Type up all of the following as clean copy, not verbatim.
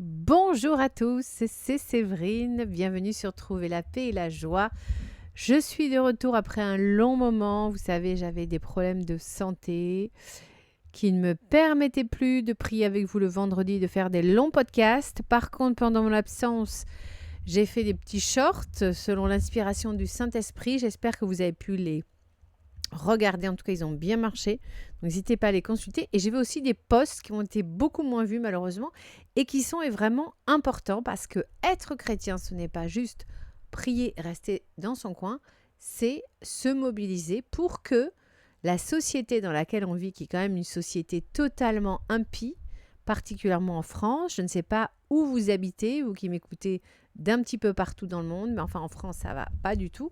Bonjour à tous, c'est Séverine, bienvenue sur Trouver la paix et la joie. Je suis de retour après un long moment, vous savez, j'avais des problèmes de santé qui ne me permettaient plus de prier avec vous le vendredi, de faire des longs podcasts. Par contre, pendant mon absence, j'ai fait des petits shorts selon l'inspiration du Saint-Esprit. J'espère que vous avez pu les regarder, en tout cas ils ont bien marché, donc n'hésitez pas à les consulter. Et j'ai vu aussi des posts qui ont été beaucoup moins vus malheureusement et qui sont vraiment importants parce que être chrétien, ce n'est pas juste prier, rester dans son coin, c'est se mobiliser pour que la société dans laquelle on vit, qui est quand même une société totalement impie, particulièrement en France, je ne sais pas où vous habitez, vous qui m'écoutez d'un petit peu partout dans le monde, mais enfin en France ça va pas du tout.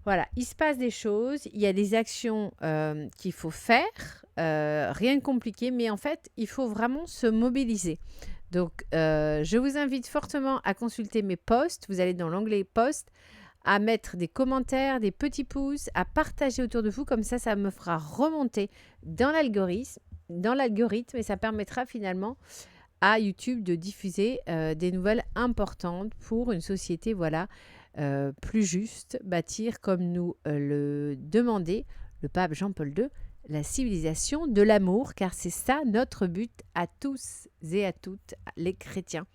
Voilà, il se passe des choses, il y a des actions qu'il faut faire, rien de compliqué, mais en fait, il faut vraiment se mobiliser. Donc, je vous invite fortement à consulter mes posts. Vous allez dans l'onglet posts, à mettre des commentaires, des petits pouces, à partager autour de vous. Comme ça me fera remonter dans l'algorithme et ça permettra finalement à YouTube de diffuser des nouvelles importantes pour une société, voilà, plus juste, bâtir comme nous le demandait le pape Jean-Paul II, la civilisation de l'amour, car c'est ça notre but à tous et à toutes les chrétiens.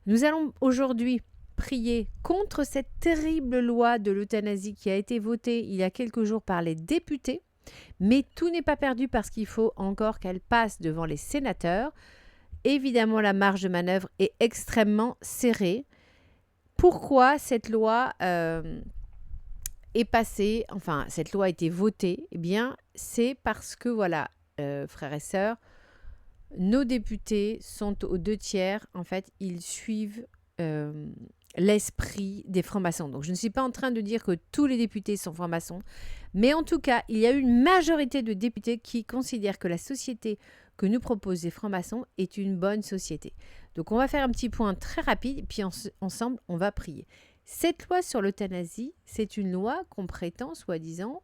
Nous allons aujourd'hui prier contre cette terrible loi de l'euthanasie qui a été votée il y a quelques jours par les députés, mais tout n'est pas perdu parce qu'il faut encore qu'elle passe devant les sénateurs. Évidemment, la marge de manœuvre est extrêmement serrée. Pourquoi cette loi est passée, enfin cette loi a été votée? Eh bien, c'est parce que voilà, frères et sœurs, nos députés sont aux 2/3, en fait, ils suivent l'esprit des francs-maçons. Donc, je ne suis pas en train de dire que tous les députés sont francs-maçons, mais en tout cas, il y a une majorité de députés qui considèrent que la société que nous proposent les francs-maçons est une bonne société. Donc, on va faire un petit point très rapide, puis ensemble, on va prier. Cette loi sur l'euthanasie, c'est une loi qu'on prétend, soi-disant,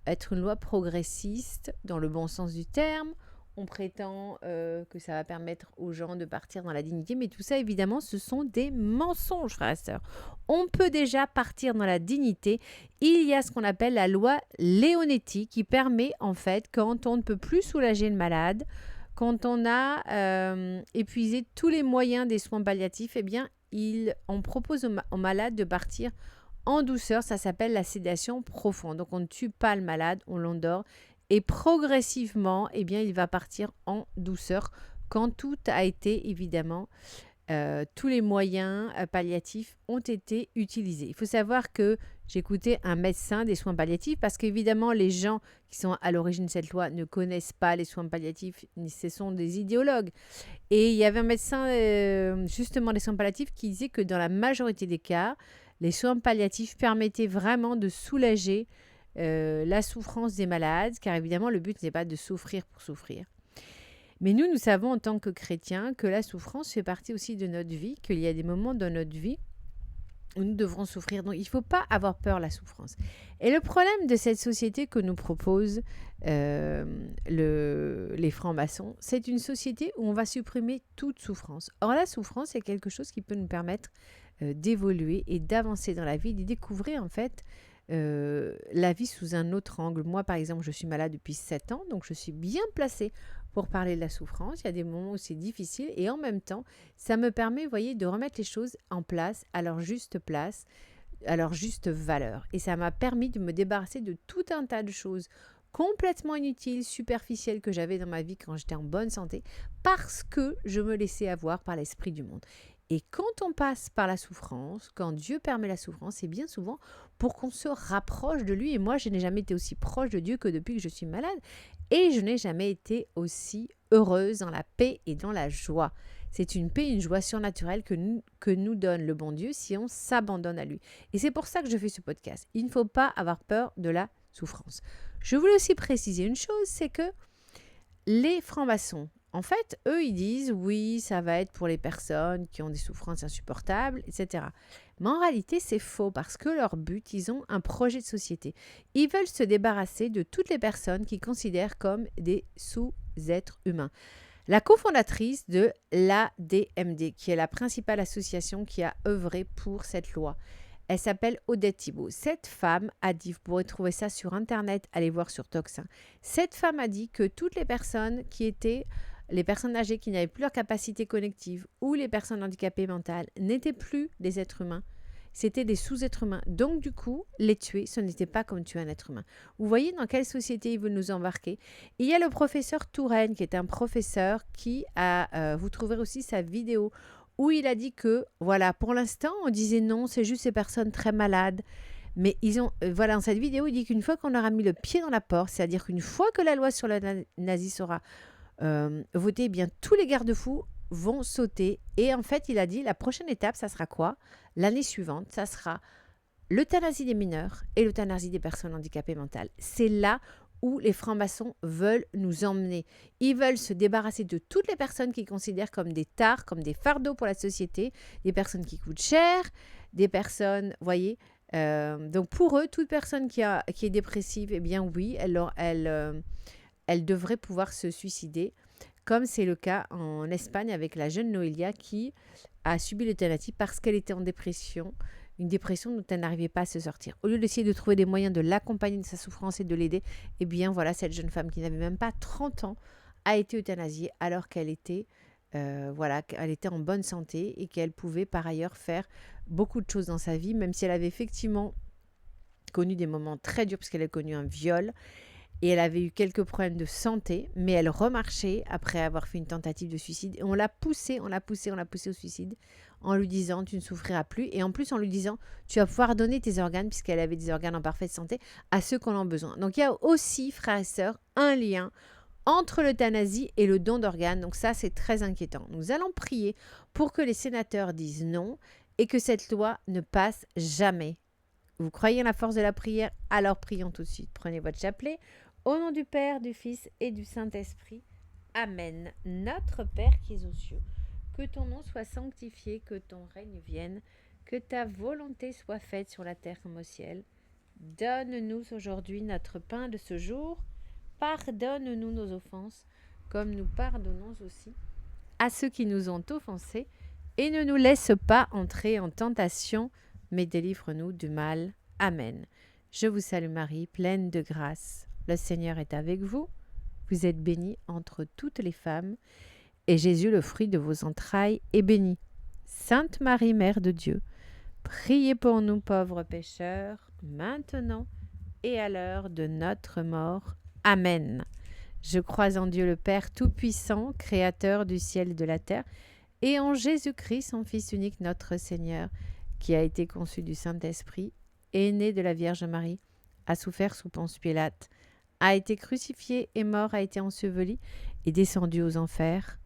être une loi progressiste dans le bon sens du terme. On prétend que ça va permettre aux gens de partir dans la dignité, mais tout ça, évidemment, ce sont des mensonges, frères et sœurs. On peut déjà partir dans la dignité. Il y a ce qu'on appelle la loi Leonetti qui permet, en fait, quand on ne peut plus soulager le malade, quand on a épuisé tous les moyens des soins palliatifs, eh bien, on propose aux malades de partir en douceur. Ça s'appelle la sédation profonde. Donc, on ne tue pas le malade, on l'endort. Et progressivement, eh bien, il va partir en douceur quand tout a été, évidemment, tous les moyens palliatifs ont été utilisés. Il faut savoir que j'écoutais un médecin des soins palliatifs parce qu'évidemment, les gens qui sont à l'origine de cette loi ne connaissent pas les soins palliatifs, ce sont des idéologues. Et il y avait un médecin, justement, des soins palliatifs qui disait que dans la majorité des cas, les soins palliatifs permettaient vraiment de soulager la souffrance des malades, car évidemment, le but n'est pas de souffrir pour souffrir. Mais nous savons en tant que chrétiens que la souffrance fait partie aussi de notre vie, qu'il y a des moments dans notre vie où nous devrons souffrir. Donc, il ne faut pas avoir peur de la souffrance. Et le problème de cette société que nous proposent les francs-maçons, c'est une société où on va supprimer toute souffrance. Or, la souffrance est quelque chose qui peut nous permettre d'évoluer et d'avancer dans la vie, de découvrir en fait la vie sous un autre angle. Moi, par exemple, je suis malade depuis 7 ans, donc je suis bien placée pour parler de la souffrance. Il y a des moments où c'est difficile et en même temps, ça me permet, vous voyez, de remettre les choses en place, à leur juste place, à leur juste valeur. Et ça m'a permis de me débarrasser de tout un tas de choses complètement inutiles, superficielles que j'avais dans ma vie quand j'étais en bonne santé, parce que je me laissais avoir par l'esprit du monde. Et quand on passe par la souffrance, quand Dieu permet la souffrance, c'est bien souvent pour qu'on se rapproche de lui. Et moi, je n'ai jamais été aussi proche de Dieu que depuis que je suis malade. Et je n'ai jamais été aussi heureuse dans la paix et dans la joie. C'est une paix, une joie surnaturelle que nous donne le bon Dieu si on s'abandonne à lui. Et c'est pour ça que je fais ce podcast. Il ne faut pas avoir peur de la souffrance. Je voulais aussi préciser une chose, c'est que les francs-maçons, en fait, eux, ils disent oui, ça va être pour les personnes qui ont des souffrances insupportables, etc. Mais en réalité, c'est faux parce que leur but, ils ont un projet de société. Ils veulent se débarrasser de toutes les personnes qu'ils considèrent comme des sous-êtres humains. la cofondatrice de l'ADMD, qui est la principale association qui a œuvré pour cette loi. Elle s'appelle Odette Thibault. Cette femme a dit, vous pourrez trouver ça sur Internet, allez voir sur Tox. Cette femme a dit que toutes les personnes qui étaient, les personnes âgées qui n'avaient plus leur capacité cognitive ou les personnes handicapées mentales n'étaient plus des êtres humains, c'était des sous-êtres humains. Donc du coup, les tuer, ce n'était pas comme tuer un être humain. Vous voyez dans quelle société il veut nous embarquer. Il y a le professeur Touraine, qui est un professeur qui a, vous trouverez aussi sa vidéo, où il a dit que, voilà, pour l'instant, on disait non, c'est juste ces personnes très malades. Mais ils ont, voilà, dans cette vidéo, il dit qu'une fois qu'on aura mis le pied dans la porte, c'est-à-dire qu'une fois que la loi sur le nazi sera votée, eh bien, tous les garde-fous vont sauter. Et en fait, il a dit, la prochaine étape, ça sera quoi? L'année suivante, ça sera l'euthanasie des mineurs et l'euthanasie des personnes handicapées mentales. C'est là où les francs-maçons veulent nous emmener. Ils veulent se débarrasser de toutes les personnes qu'ils considèrent comme des tares, comme des fardeaux pour la société, des personnes qui coûtent cher, des personnes, voyez, donc pour eux, toute personne qui est dépressive, eh bien oui, elle devrait pouvoir se suicider, comme c'est le cas en Espagne avec la jeune Noélia qui a subi l'euthanasie parce qu'elle était en dépression, une dépression dont elle n'arrivait pas à se sortir. Au lieu d'essayer de trouver des moyens de l'accompagner de sa souffrance et de l'aider, eh bien voilà, cette jeune femme qui n'avait même pas 30 ans a été euthanasiée alors qu'elle était, qu'elle était en bonne santé et qu'elle pouvait par ailleurs faire beaucoup de choses dans sa vie, même si elle avait effectivement connu des moments très durs parce qu'elle a connu un viol et elle avait eu quelques problèmes de santé, mais elle remarchait après avoir fait une tentative de suicide et on l'a poussée au suicide en lui disant tu ne souffriras plus et en plus en lui disant tu vas pouvoir donner tes organes puisqu'elle avait des organes en parfaite santé à ceux qui en ont besoin. Donc il y a aussi, frères et sœurs, un lien entre l'euthanasie et le don d'organes. Donc ça, c'est très inquiétant. Nous allons prier pour que les sénateurs disent non et que cette loi ne passe jamais. Vous croyez en la force de la prière? Alors prions tout de suite. Prenez votre chapelet. Au nom du Père, du Fils et du Saint-Esprit. Amen. Notre Père qui es aux cieux, que ton nom soit sanctifié, que ton règne vienne, que ta volonté soit faite sur la terre comme au ciel. Donne-nous aujourd'hui notre pain de ce jour. Pardonne-nous nos offenses, comme nous pardonnons aussi à ceux qui nous ont offensés. Et ne nous laisse pas entrer en tentation, mais délivre-nous du mal. Amen. Je vous salue Marie, pleine de grâce. Le Seigneur est avec vous. Vous êtes bénie entre toutes les femmes, et Jésus, le fruit de vos entrailles, est béni. Sainte Marie, Mère de Dieu, priez pour nous pauvres pécheurs, maintenant et à l'heure de notre mort. Amen. Je crois en Dieu le Père Tout-Puissant, Créateur du ciel et de la terre, et en Jésus-Christ, son Fils unique, notre Seigneur, qui a été conçu du Saint-Esprit, est né de la Vierge Marie, a souffert sous Ponce Pilate, a été crucifié, est mort, a été enseveli, est descendu aux enfers.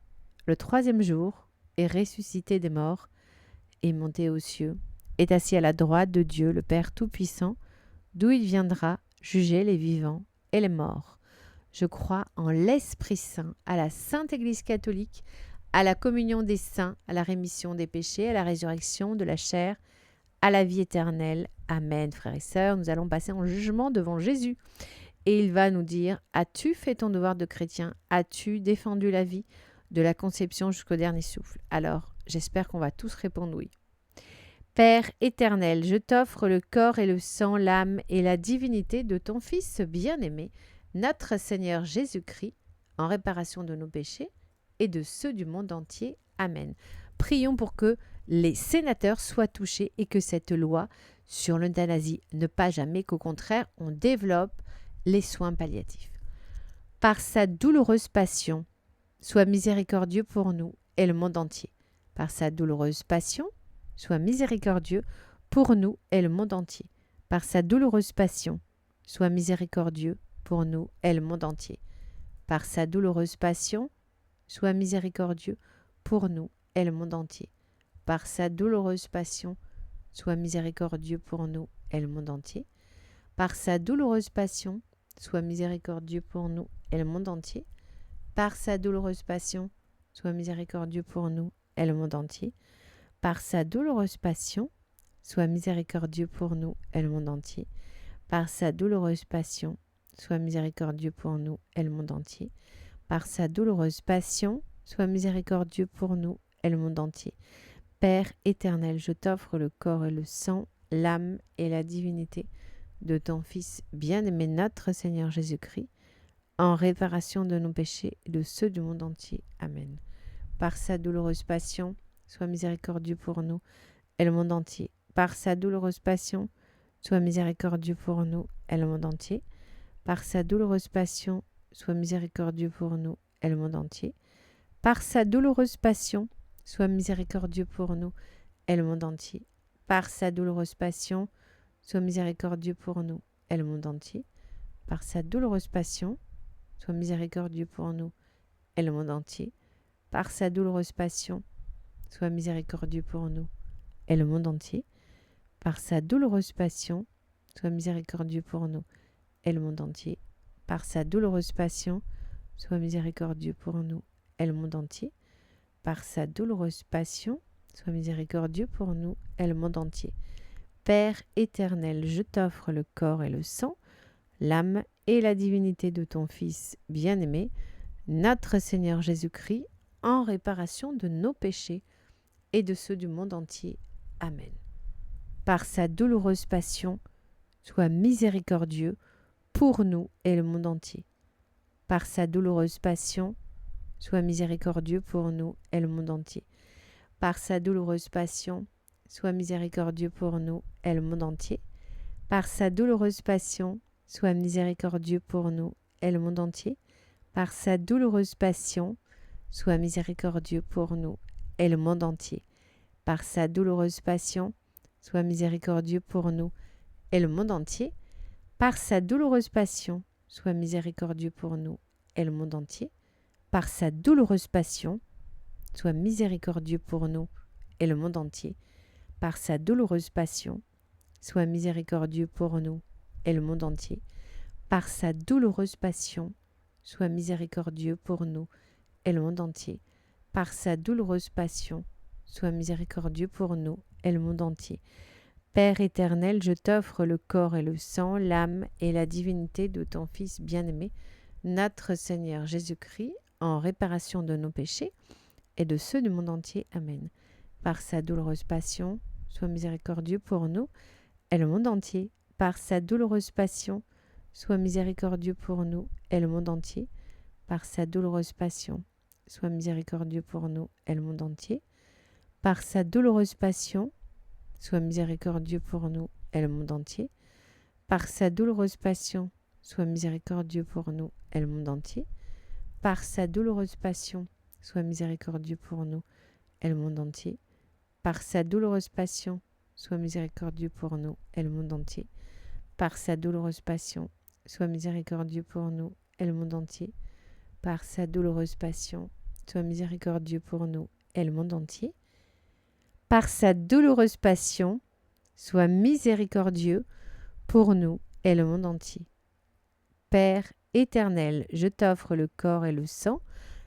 Le troisième jour, est ressuscité des morts, est monté aux cieux, est assis à la droite de Dieu, le Père Tout-Puissant, d'où il viendra juger les vivants et les morts. Je crois en l'Esprit Saint, à la Sainte Église catholique, à la communion des saints, à la rémission des péchés, à la résurrection de la chair, à la vie éternelle. Amen, frères et sœurs. Nous allons passer en jugement devant Jésus. Et il va nous dire, as-tu fait ton devoir de chrétien? As-tu défendu la vie de la conception jusqu'au dernier souffle? Alors, j'espère qu'on va tous répondre oui. Père éternel, je t'offre le corps et le sang, l'âme et la divinité de ton Fils bien-aimé, notre Seigneur Jésus-Christ, en réparation de nos péchés et de ceux du monde entier. Amen. Prions pour que les sénateurs soient touchés et que cette loi sur l'euthanasie ne passe jamais, qu'au contraire, on développe les soins palliatifs. Par sa douloureuse passion, sois miséricordieux pour nous et le monde entier. Par sa douloureuse passion, sois miséricordieux pour nous et le monde entier. Par sa douloureuse passion, sois miséricordieux pour nous et le monde entier. Par sa douloureuse passion, sois miséricordieux pour nous et le monde entier. Par sa douloureuse passion, sois miséricordieux pour nous et le monde entier. Par sa douloureuse passion, sois miséricordieux pour nous et le monde entier. Par sa douloureuse passion, sois miséricordieux pour nous et le monde entier. Par sa douloureuse passion, sois miséricordieux pour nous et le monde entier. Par sa douloureuse passion, sois miséricordieux pour nous et le monde entier. Par sa douloureuse passion, sois miséricordieux pour nous et le monde entier. Père éternel, je t'offre le corps et le sang, l'âme et la divinité de ton Fils bien-aimé, notre Seigneur Jésus-Christ, en réparation de nos péchés et de ceux du monde entier. Amen. Par sa douloureuse passion, sois miséricordieux pour nous et le monde entier. Par sa douloureuse passion, sois miséricordieux pour nous et le monde entier. Par sa douloureuse passion, sois miséricordieux pour nous et le monde entier. Par sa douloureuse passion, sois miséricordieux pour nous et le monde entier. Par sa douloureuse passion, sois miséricordieux pour nous et le monde entier. Par sa douloureuse passion, sois miséricordieux pour nous et le monde entier. Par sa douloureuse passion, sois miséricordieux pour nous et le monde entier. Par sa douloureuse passion, sois miséricordieux pour nous et le monde entier. Par sa douloureuse passion, sois miséricordieux pour nous et le monde entier. Par sa douloureuse passion, sois miséricordieux pour nous et le monde entier. Père éternel, je t'offre le corps et le sang, l'âme et la divinité de ton Fils bien-aimé, notre Seigneur Jésus-Christ, en réparation de nos péchés et de ceux du monde entier. Amen. Par sa douloureuse passion, sois miséricordieux pour nous et le monde entier. Par sa douloureuse passion, sois miséricordieux pour nous et le monde entier. Par sa douloureuse passion, sois miséricordieux pour nous et le monde entier. Par sa douloureuse passion, sois miséricordieux pour nous et le monde entier. Par sa douloureuse passion, sois miséricordieux pour nous et le monde entier. Par sa douloureuse passion, sois miséricordieux pour nous et le monde entier. Par sa douloureuse passion, sois miséricordieux pour nous et le monde entier. Par sa douloureuse passion, sois miséricordieux pour nous et le monde entier. Par sa douloureuse passion, sois miséricordieux pour nous et le monde entier. Par sa douloureuse passion, sois miséricordieux pour nous et le monde entier. Par sa douloureuse passion, sois miséricordieux pour nous et le monde entier. Père éternel, je t'offre le corps et le sang, l'âme et la divinité de ton Fils bien-aimé, notre Seigneur Jésus-Christ, en réparation de nos péchés et de ceux du monde entier. Amen. Par sa douloureuse passion, sois miséricordieux pour nous et le monde entier. Par sa douloureuse passion, sois miséricordieux pour nous et le monde entier. Par sa douloureuse passion, sois miséricordieux pour nous et le monde entier. Par sa douloureuse passion, sois miséricordieux pour nous et le monde entier. Par sa douloureuse passion, sois miséricordieux pour nous et le monde entier. Par sa douloureuse passion, sois miséricordieux pour nous et le monde entier. Par sa douloureuse passion, sois miséricordieux pour nous et le monde entier. Par sa douloureuse passion, sois miséricordieux pour nous et le monde entier. Par sa douloureuse passion, sois miséricordieux pour nous et le monde entier. Par sa douloureuse passion, sois miséricordieux pour nous et le monde entier. Père éternel, je t'offre le corps et le sang,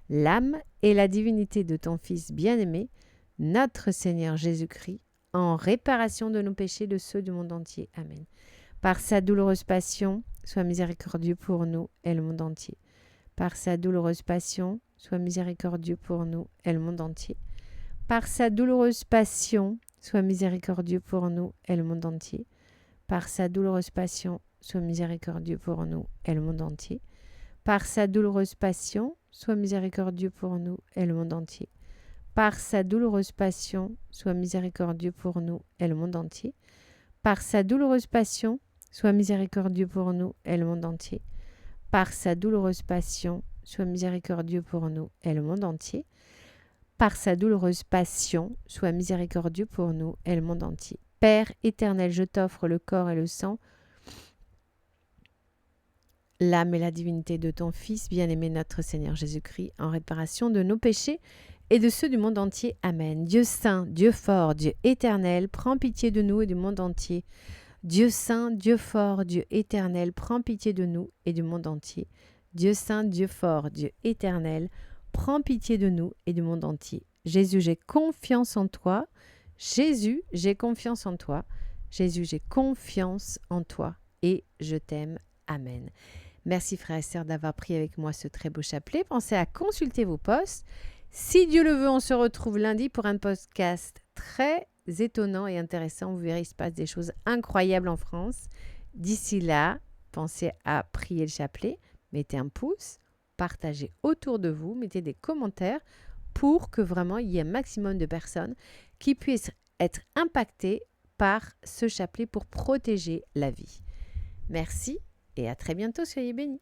l'âme et la divinité de ton Fils bien-aimé, notre Seigneur Jésus-Christ, en réparation de nos péchés et de ceux du monde entier. Amen. Par sa douloureuse passion, sois miséricordieux pour nous et le monde entier. Par sa douloureuse passion, sois miséricordieux pour nous et le monde entier. Par sa douloureuse passion, sois miséricordieux pour nous et le monde entier. Par sa douloureuse passion, sois miséricordieux pour nous et le monde entier. Par sa douloureuse passion, sois miséricordieux pour nous et le monde entier. Par sa douloureuse passion, sois miséricordieux pour nous et le monde entier. Par sa douloureuse passion, sois miséricordieux pour nous et le monde entier. Par sa douloureuse passion, sois miséricordieux pour nous et le monde entier. Par sa douloureuse passion, sois miséricordieux pour nous et le monde entier. Père éternel, je t'offre le corps et le sang, l'âme et la divinité de ton Fils bien-aimé, notre Seigneur Jésus-Christ, en réparation de nos péchés et de ceux du monde entier. Amen. Dieu saint, Dieu fort, Dieu éternel, prends pitié de nous et du monde entier. Dieu saint, Dieu fort, Dieu éternel, prends pitié de nous et du monde entier. Dieu saint, Dieu fort, Dieu éternel, prends pitié de nous et du monde entier. Jésus, j'ai confiance en toi. Jésus, j'ai confiance en toi. Jésus, j'ai confiance en toi et je t'aime. Amen. Merci frères et sœurs d'avoir pris avec moi ce très beau chapelet. Pensez à consulter vos postes. Si Dieu le veut, on se retrouve lundi pour un podcast très étonnant et intéressant. Vous verrez, il se passe des choses incroyables en France. D'ici là, pensez à prier le chapelet, mettez un pouce, partagez autour de vous, mettez des commentaires pour que vraiment il y ait un maximum de personnes qui puissent être impactées par ce chapelet pour protéger la vie. Merci et à très bientôt, soyez bénis.